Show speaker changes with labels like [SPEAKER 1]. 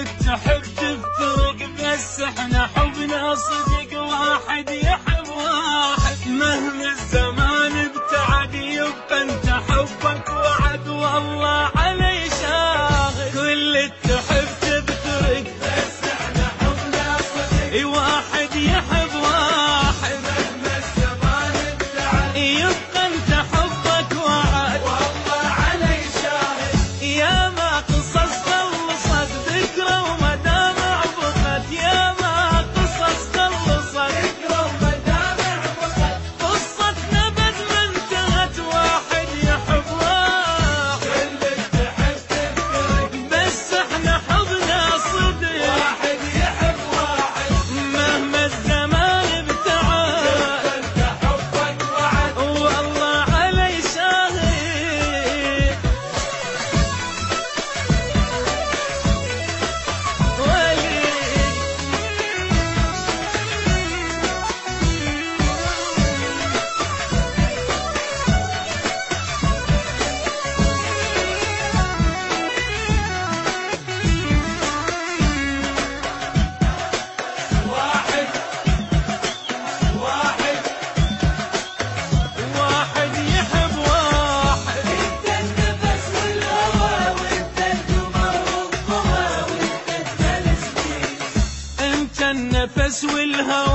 [SPEAKER 1] اللي تحب تفترق، بس احنا حبنا صدق، واحد يحب واحد مهما الزمان ابتعد، يبقى انت حبك وعد والله علي شاهد. كل تحب تفترق، بس احنا حبنا صدق، واحد يحب واحد مهما الزمان ابتعد، يبقى انت حبك وعد والله علي شاهد. يا ما قصص خلصت ذكرى ومدامع بقت، يا ما قصص خلصت ذكرى ومدامع بقت، قصتنا بد ما انتهت، واحد يحب واحد. كل تحب تفترق، بس احنا حبنا صدق، واحد يحب واحد مهما الزمان ابتعد، يبقى انت حبك وعد والله علي شاهد. واحد يحب واحد، انت النفس والهوى، وانت القمر والضوى، وانت التلسميس، انت النفس والهوى